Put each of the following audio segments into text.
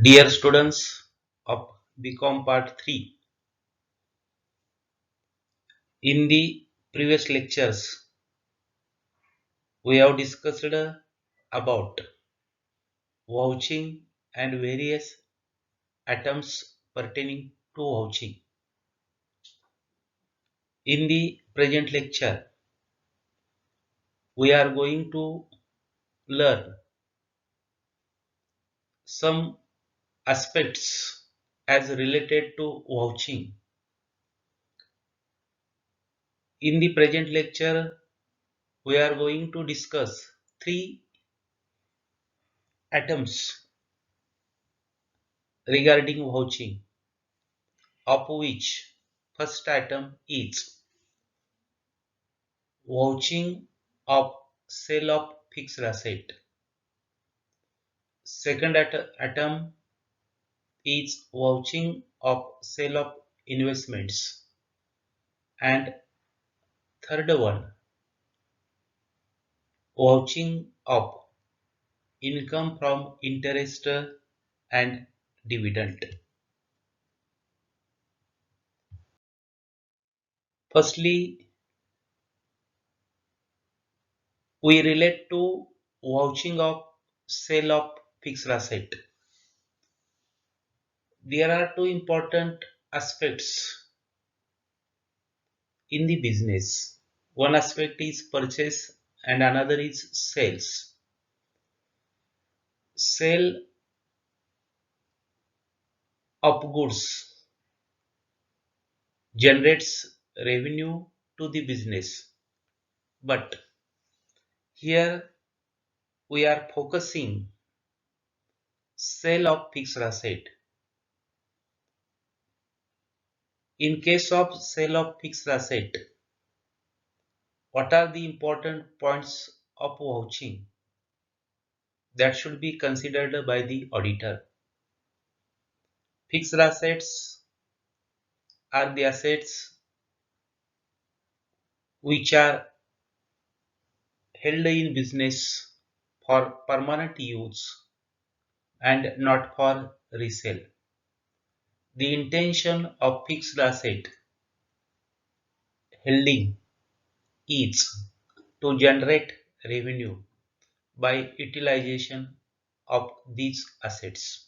Dear students of BCom Part 3, in the previous lectures, we have discussed about vouching and various items pertaining to vouching. In the present lecture, we are going to learn some aspects as related to vouching. In the present lecture, we are going to discuss three items regarding vouching, of which first item is vouching of sale of fixed asset. Second item is vouching of sale of investments. And third one, vouching of income from interest and dividend. Firstly, we relate to vouching of sale of fixed asset. There are two important aspects in the business. One aspect is purchase and another is sales. Sale of goods generates revenue to the business, but here we are focusing sale of fixed asset. In case of sale of fixed asset, what are the important points of vouching that should be considered by the auditor? Fixed assets are the assets which are held in business for permanent use and not for resale. The intention of fixed asset holding is to generate revenue by utilization of these assets.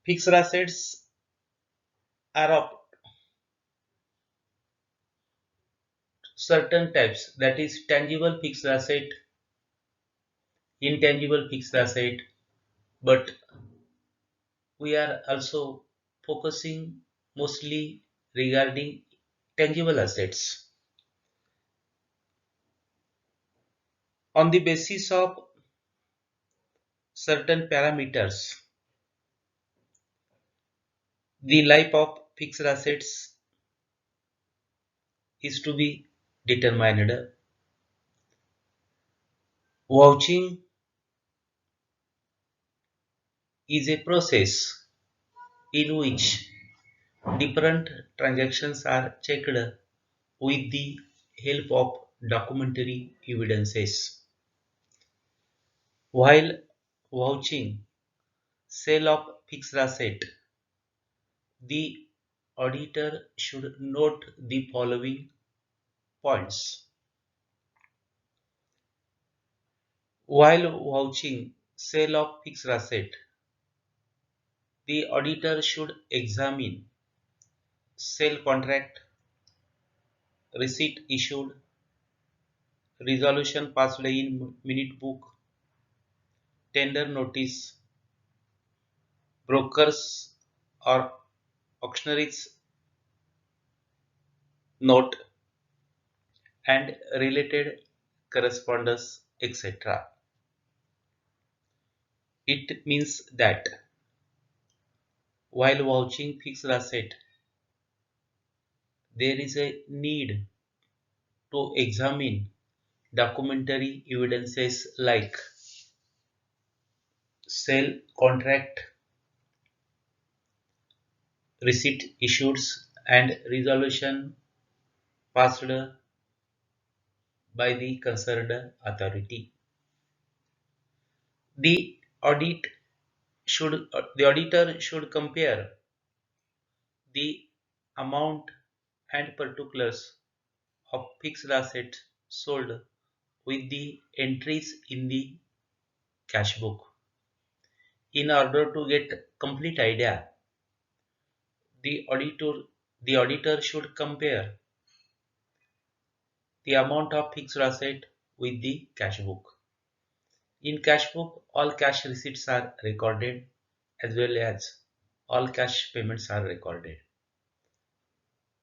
Fixed assets are of certain types, that is tangible fixed asset, intangible fixed asset, but we are also focusing mostly regarding tangible assets. On the basis of certain parameters, the life of fixed assets is to be determined. Vouching is a process in which different transactions are checked with the help of documentary evidences. While vouching sale of fixed asset, the auditor should note the following points. While vouching sale of fixed asset, the auditor should examine sale contract, receipt issued, resolution passed in minute book, tender notice, brokers or auctioneer's note, and related correspondence, etc. It means that while vouching fixed asset, there is a need to examine documentary evidences like sale contract, receipt issued, and resolution passed by the concerned authority. The Audit the auditor should compare the amount and particulars of fixed assets sold with the entries in the cash book. In order to get complete idea, the auditor the auditor should compare the amount of fixed asset with the cash book. In cash book, all cash receipts are recorded as well as all cash payments are recorded.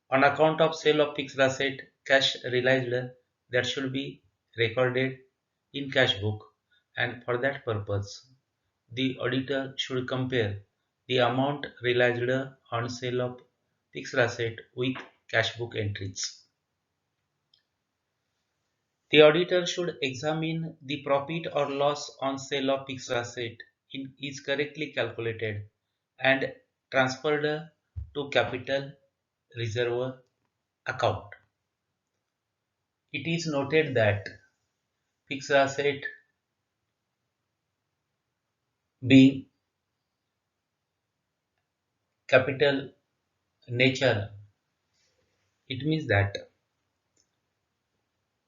On account of sale of fixed asset, cash realized that should be recorded in cash book, and for that purpose, the auditor should compare the amount realized on sale of fixed asset with cash book entries. The auditor should examine the profit or loss on sale of fixed asset is correctly calculated and transferred to capital reserve account. It is noted that fixed asset being capital nature, it means that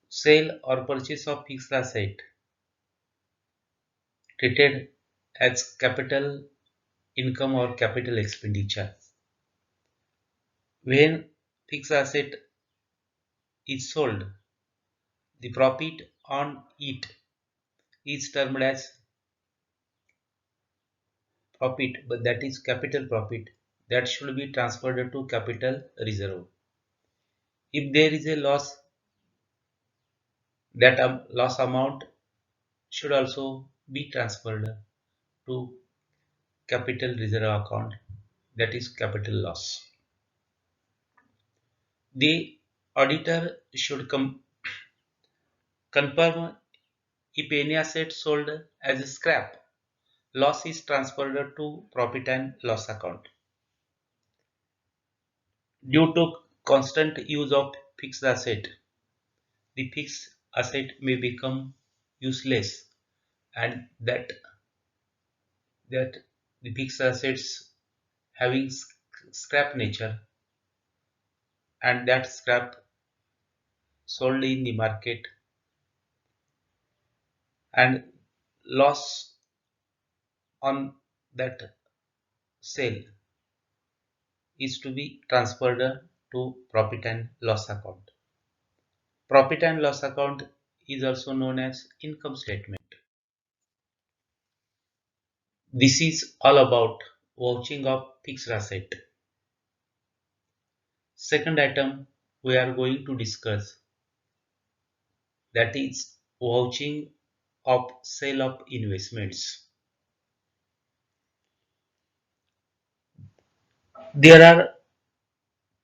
sale or purchase of fixed asset treated as capital income or capital expenditure. When fixed asset is sold, the profit on it is termed as profit, but that is capital profit that should be transferred to capital reserve. If there is a loss, that loss amount should also be transferred to capital reserve account, that is capital loss. The auditor should confirm if any asset sold as scrap, loss is transferred to profit and loss account. Due to constant use of fixed asset, the fixed asset may become useless, and that the fixed assets having scrap nature, and that scrap sold in the market, and loss on that sale is to be transferred to profit and loss account. Profit and loss account is also known as income statement. This is all about vouching of fixed asset. Second item we are going to discuss, that is vouching of sale of investments. There are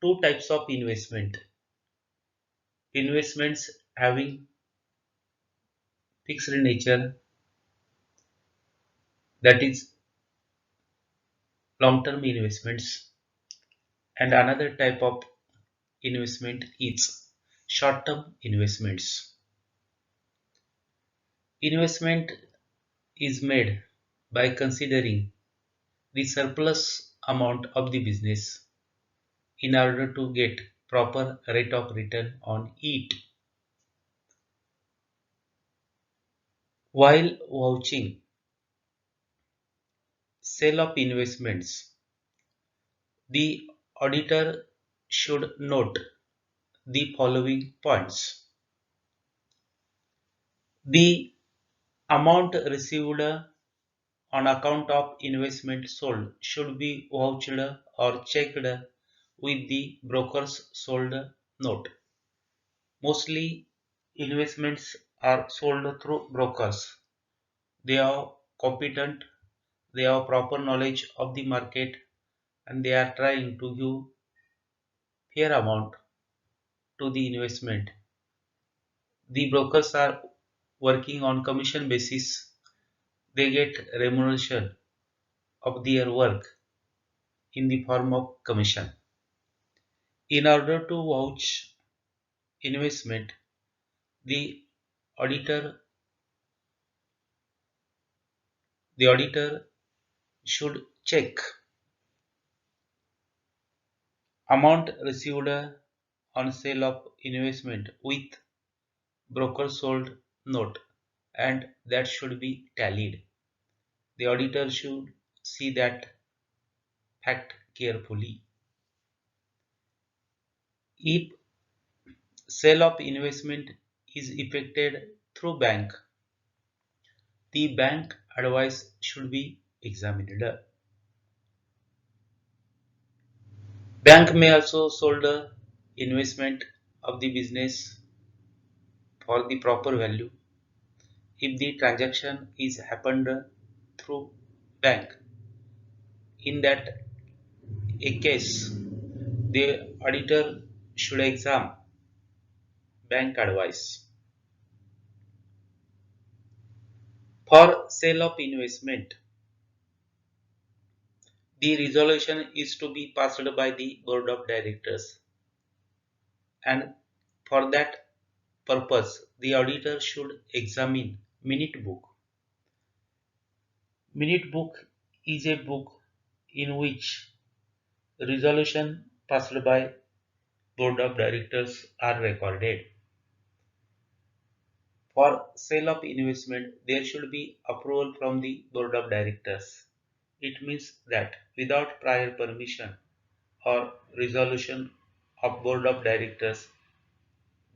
two types of investment. Investments having fixed nature, that is long-term investments, and another type of investment is short-term investments. Investment is made by considering the surplus amount of the business in order to get proper rate of return on it. While vouching sale of investments, the auditor should note the following points. The amount received on account of investment sold should be vouched or checked with the broker's sold note. Mostly investments are sold through brokers. They are competent, they have proper knowledge of the market, and they are trying to give fair amount to the investment. The brokers are working on commission basis. They get remuneration of their work in the form of commission. In order to vouch investment, the auditor The auditor should check amount received on sale of investment with broker sold note, and that should be tallied. The auditor should see that fact carefully. If sale of investment is effected through bank, the bank advice should be examined. Bank may also sold the investment of the business for the proper value if the transaction is happened through bank. In that a case, the auditor should examine bank advice. For sale of investment, the resolution is to be passed by the board of directors, and for that purpose the auditor should examine minute book. Minute book is a book in which resolution passed by board of directors are recorded. For sale of investment, there should be approval from the board of directors. It means that without prior permission or resolution of board of directors,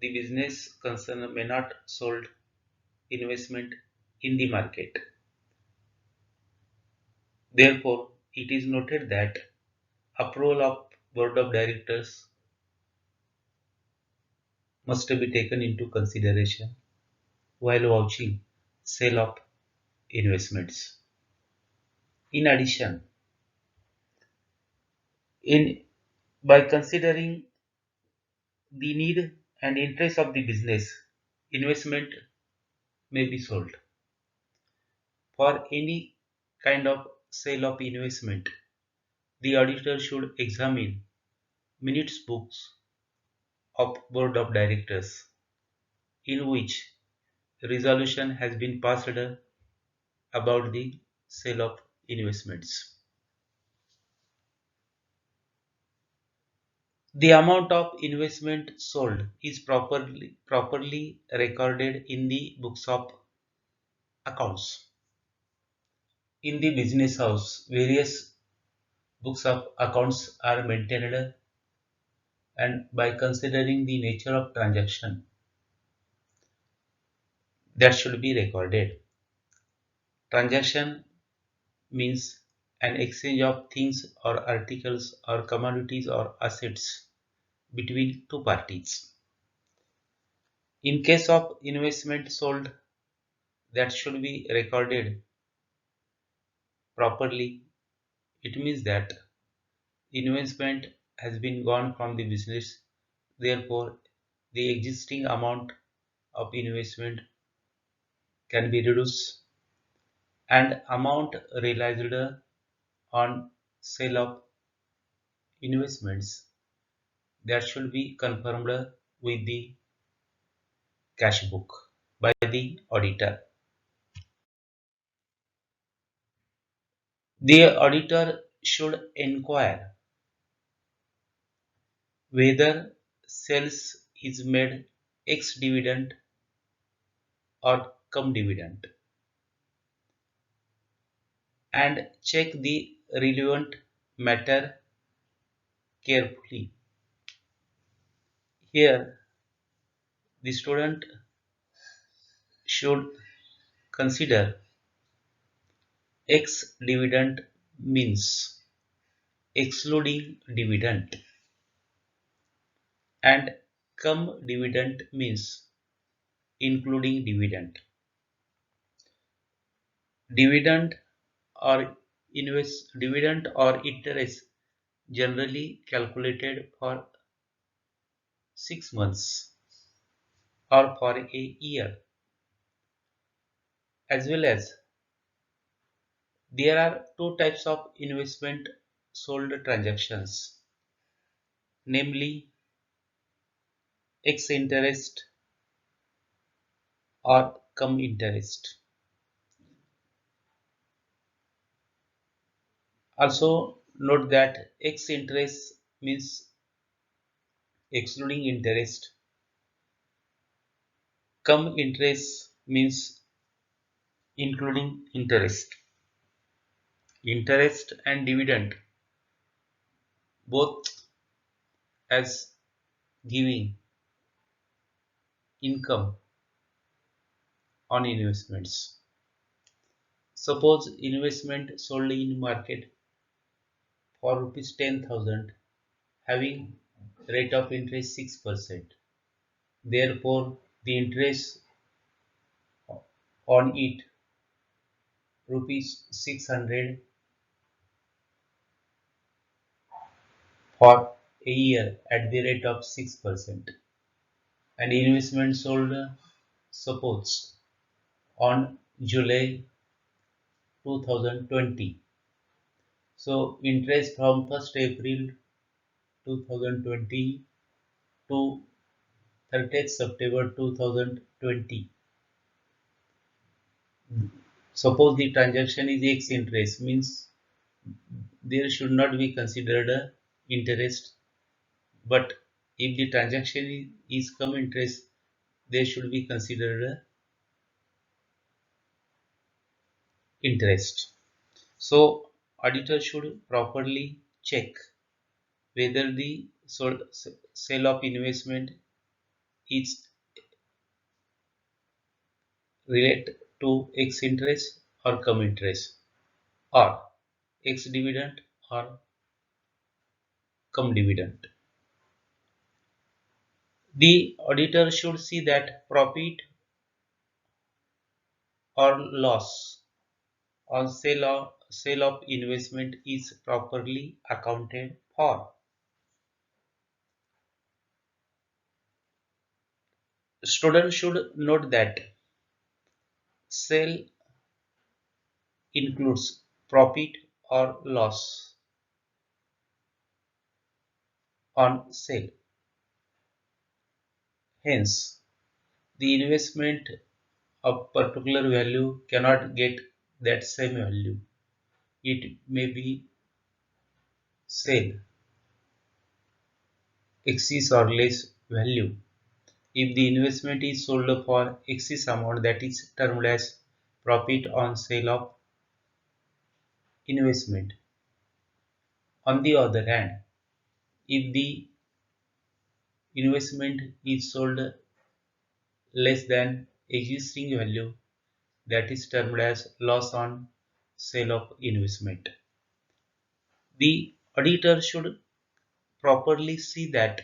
the business concern may not sold investment in the market. Therefore, it is noted that approval of board of directors must be taken into consideration while vouching sale of investments. In addition, in by considering the need and interest of the business, investment may be sold. For any kind of sale of investment, the auditor should examine minutes books of board of directors in which resolution has been passed about the sale of investments. The amount of investment sold is properly recorded in the books of accounts. In the business house, various books of accounts are maintained, and by considering the nature of transaction that should be recorded. Transaction means an exchange of things or articles or commodities or assets between two parties. In case of investment sold, that should be recorded properly. It means that investment has been gone from the business, therefore the existing amount of investment can be reduced, and amount realized on sale of investments that should be confirmed with the cash book by the auditor. The auditor should inquire whether sales is made ex dividend or cum dividend, and check the relevant matter carefully. Here, the student should consider ex dividend means excluding dividend, and cum dividend means including dividend. Dividend or dividend or interest generally calculated for 6 months or for a year, as well as there are two types of investment sold transactions, namely ex interest or cum interest. Also note that X interest means excluding interest, cum interest means including interest. Interest and dividend both as giving income on investments. Suppose investment sold in market for rupees 10,000 having rate of interest 6%. Therefore, the interest on it rupees 600 for a year at the rate of 6%. And investment sold suppose on July 2020. So interest from 1st April 2020 to 30th September 2020. Suppose the transaction is X interest means there should not be considered a interest, but if the transaction is come interest, there should be considered a interest. So auditor should properly check whether the sale of investment is related to X interest or cum interest or X dividend or cum dividend. The auditor should see that profit or loss on sale of investment is properly accounted for. Students should note that sale includes profit or loss on sale. Hence, the investment of particular value cannot get that same value. It may be sale excess or less value. If the investment is sold for excess amount, that is termed as profit on sale of investment. On the other hand, if the investment is sold less than existing value, that is termed as loss on sale of investment. The auditor should properly see that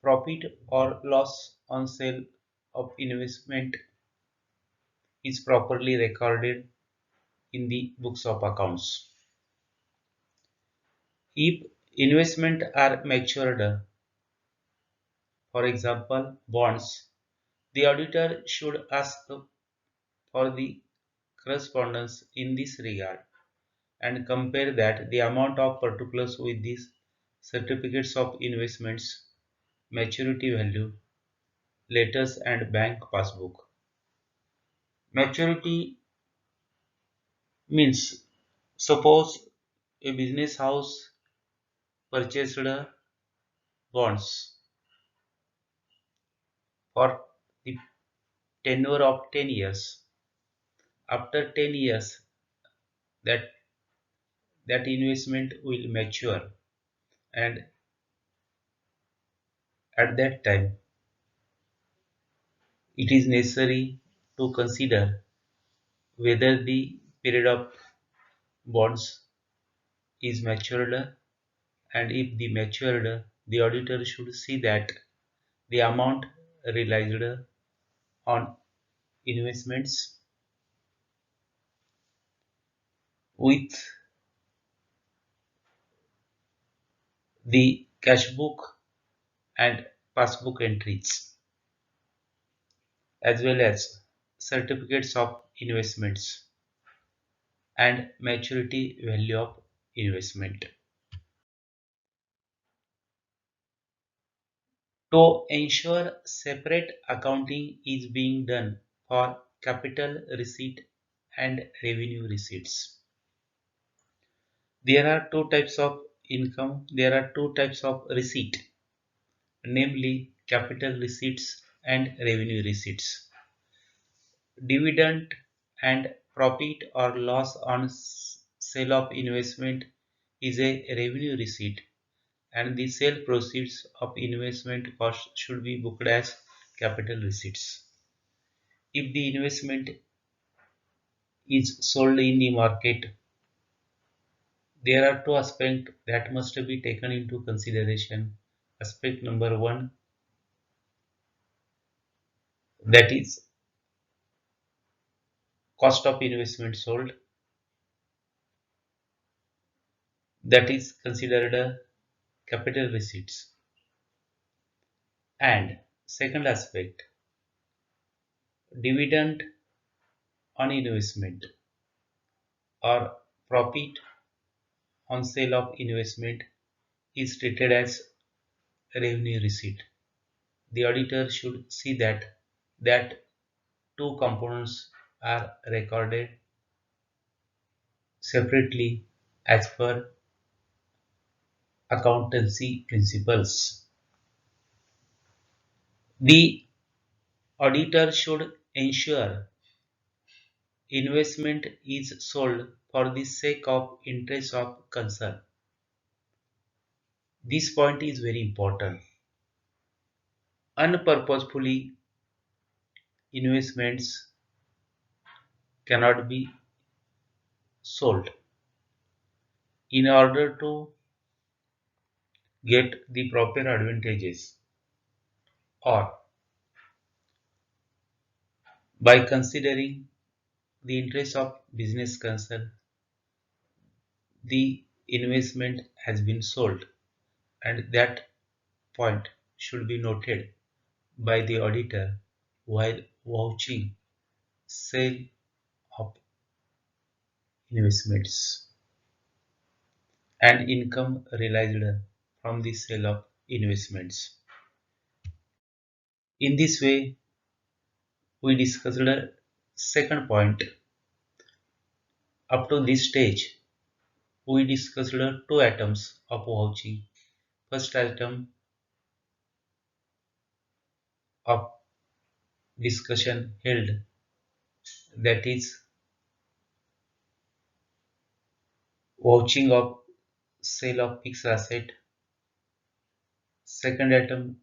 profit or loss on sale of investment is properly recorded in the books of accounts. If investment are matured, for example bonds, the auditor should ask for the correspondence in this regard and compare that the amount of particulars with these certificates of investments, maturity value, letters and bank passbook. Maturity means suppose a business house purchased bonds for the tenure of 10 years. After 10 years, that that investment will mature, and at that time it is necessary to consider whether the period of bonds is matured, and if the matured, the auditor should see that the amount realized on investments with the cash book and passbook entries as well as certificates of investments and maturity value of investment. To ensure separate accounting is being done for capital receipt and revenue receipts. There are two types of income, there are two types of receipt, namely capital receipts and revenue receipts. Dividend and profit or loss on sale of investment is a revenue receipt, and the sale proceeds of investment cost should be booked as capital receipts. If the investment is sold in the market, there are two aspects that must be taken into consideration. Aspect number one, that is cost of investment sold, that is considered a capital receipts. And second aspect, dividend on investment or profit on sale of investment is treated as revenue receipt. The auditor should see that two components are recorded separately as per accountancy principles. The auditor should ensure investment is sold for the sake of interest of concern. This point is very important. Unpurposefully investments cannot be sold. In order to get the proper advantages, or by considering the interest of business concern, the investment has been sold, and that point should be noted by the auditor while vouching sale of investments and income realized from the sale of investments. In this way, we discussed the second point. Up to this stage, we discussed two items of vouching. First item of discussion held, that is vouching of sale of fixed asset. Second item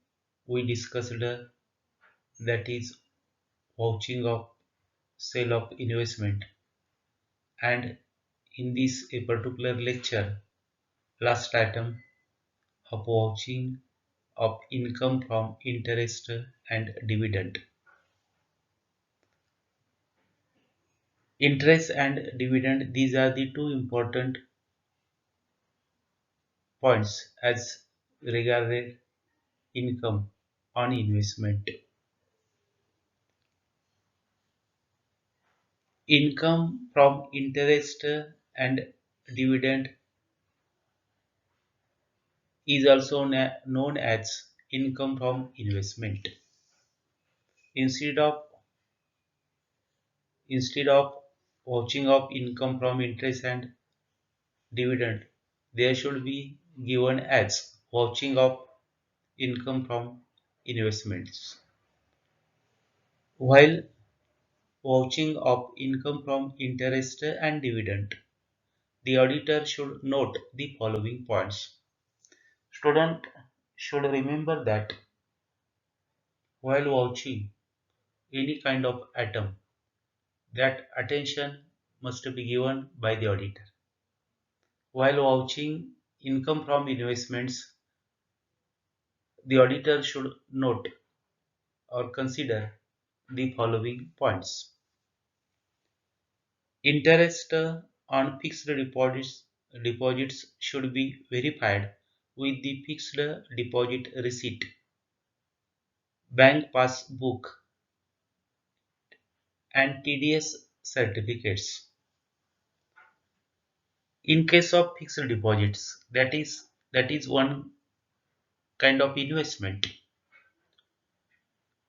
we discussed, that is vouching of sale of investment. And in this a particular lecture, last item of vouching of income from interest and dividend. Interest and dividend, these are the two important points as regarded income on investment. Income from interest and dividend is also known as income from investment. Instead of instead of vouching of income from interest and dividend, there should be given as vouching of income from investments. While vouching of income from interest and dividend, the auditor should note the following points. Student should remember that while vouching any kind of item, that attention must be given by the auditor. While vouching income from investments, the auditor should note or consider the following points. Interest on fixed deposits should be verified with the fixed deposit receipt, bank passbook, and TDS certificates. In case of fixed deposits, that is one kind of investment,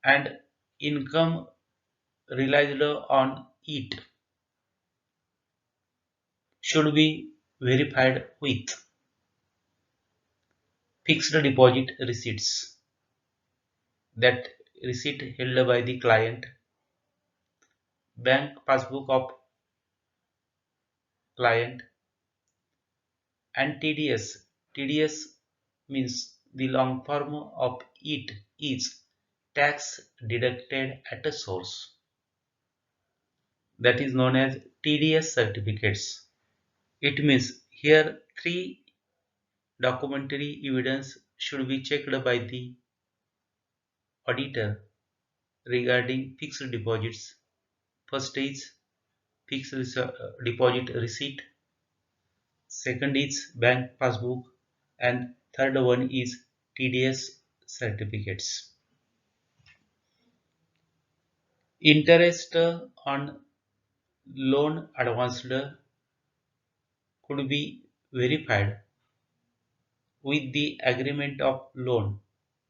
and income realized on it should be verified with fixed deposit receipts. That receipt held by the client, bank passbook of client, and TDS. TDS means the long form of it is tax deducted at a source. That is known as TDS certificates. It means here three documentary evidence should be checked by the auditor regarding fixed deposits. First is deposit receipt, second is bank passbook, and third one is TDS certificates. Interest on loan advanced could be verified with the agreement of loan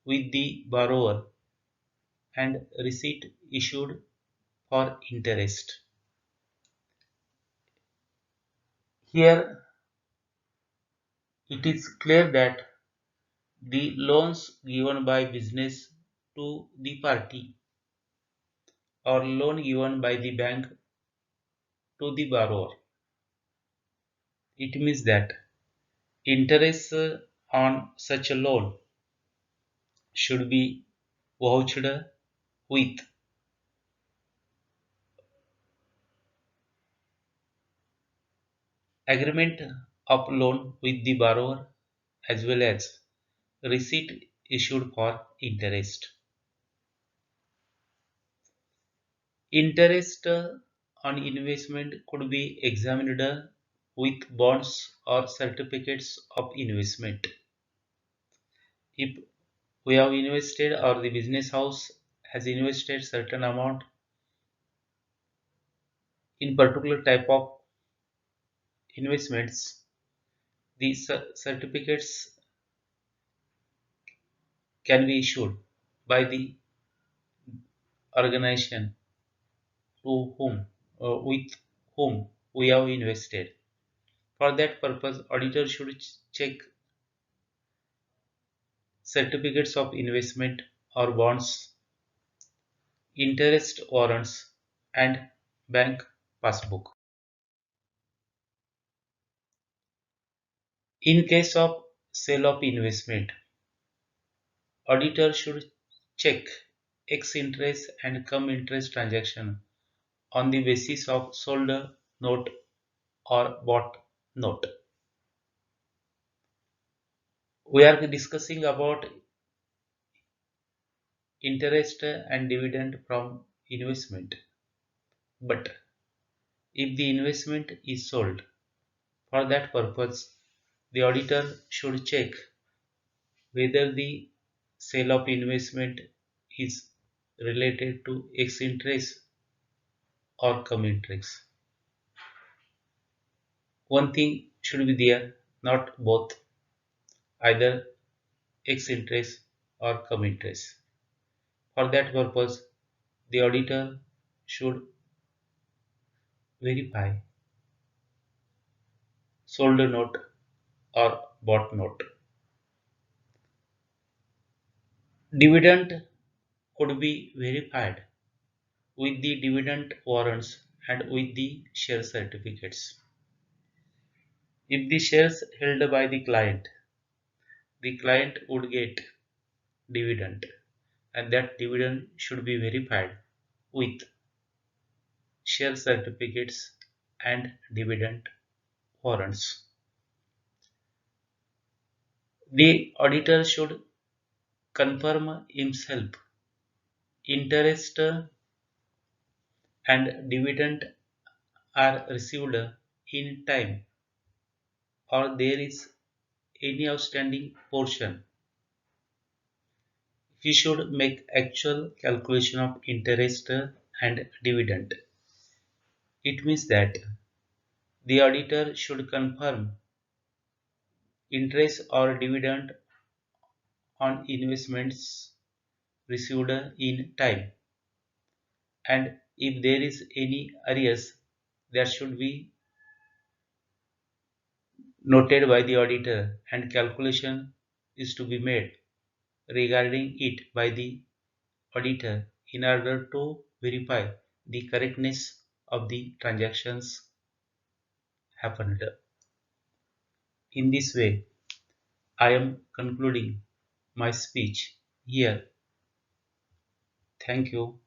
with the borrower and receipt issued for interest. Here it is clear that the loans given by business to the party or loan given by the bank to the borrower. It means that interest on such a loan should be vouched with agreement of loan with the borrower as well as receipt issued for interest. Interest on investment could be examined with bonds or certificates of investment. If we have invested or the business house has invested certain amount in particular type of investments, the certificates can be issued by the organization to whom with whom we have invested. For that purpose, auditor should check certificates of investment or bonds, interest warrants, and bank passbook. In case of sale of investment, auditor should check ex interest and cum interest transaction on the basis of sold note or bought note. We are discussing about interest and dividend from investment. But if the investment is sold, for that purpose, the auditor should check whether the sale of investment is related to ex interest or cum interest. One thing should be there, not both, either ex interest or cum interest. For that purpose, the auditor should verify sold note or bought note. Dividend could be verified with the dividend warrants and with the share certificates. If the shares held by the client would get dividend and that dividend should be verified with share certificates and dividend warrants. The auditor should confirm himself interest and dividend are received in time or there is any outstanding portion. He should make actual calculation of interest and dividend. It means that the auditor should confirm interest or dividend on investments received in time, and if there is any arrears, there should be noted by the auditor and calculation is to be made regarding it by the auditor in order to verify the correctness of the transactions happened. In this way, I am concluding my speech here. Thank you.